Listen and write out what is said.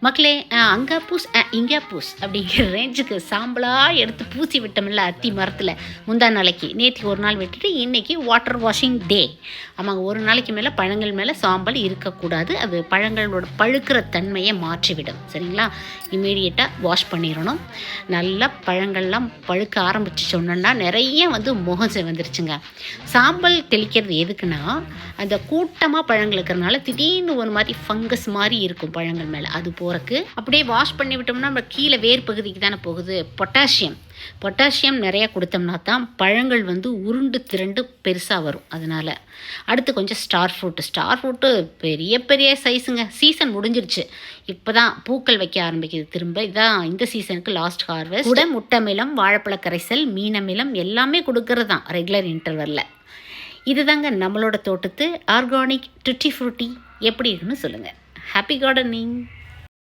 மக்களே அங்கே பூஸ் இங்கே பூஸ் அப்படிங்கிற ரேஞ்சுக்கு சாம்பலாக எடுத்து பூசி விட்டோம்ல அத்தி மரத்தில் முந்தா நாளைக்கு நேற்று ஒரு நாள் விட்டுட்டு இன்றைக்கி வாட்டர் வாஷிங் டே. ஆமாங்க, ஒரு நாளைக்கு மேலே பழங்கள் மேலே சாம்பல் இருக்கக்கூடாது. அது பழங்களோட பழுக்கிற தன்மையை மாற்றிவிடும். சரிங்களா? இமீடியட்டாக வாஷ் பண்ணிடணும். நல்லா பழங்கள்லாம் பழுக்க ஆரம்பிச்சு சொன்னோன்னா நிறைய முகம் வந்துருச்சுங்க. சாம்பல் தெளிக்கிறது எதுக்குன்னா, அந்த கூட்டமாக பழங்கள் இருக்கிறனால திடீர்னு ஒரு மாதிரி ஃபங்கஸ் மாதிரி இருக்கும் பழங்கள் மேலே. அது போகிறக்கு அப்படியே வாஷ் பண்ணி விட்டோம்னா நம்ம கீழே வேர் பகுதிக்கு தானே போகுது. பொட்டாசியம் நிறையா கொடுத்தோம்னா தான் பழங்கள் உருண்டு திரண்டு பெருசாக வரும். அதனால் அடுத்து கொஞ்சம் ஸ்டார் ஃப்ரூட்டு பெரிய பெரிய சைஸுங்க. சீசன் முடிஞ்சிருச்சு, இப்போ தான் பூக்கள் வைக்க ஆரம்பிக்குது திரும்ப. இதுதான் இந்த சீசனுக்கு லாஸ்ட் ஹார்வெஸ்ட். கூட முட்டமிலம், வாழைப்பழ கரைசல், மீனமிலம் எல்லாமே கொடுக்கறது தான் ரெகுலர் இன்டர்வலில். இதுதாங்க நம்மளோட தோட்டத்து ஆர்கானிக் டுட்டி ஃப்ரூட்டி. எப்படி இருக்குன்னு சொல்லுங்கள். Happy gardening.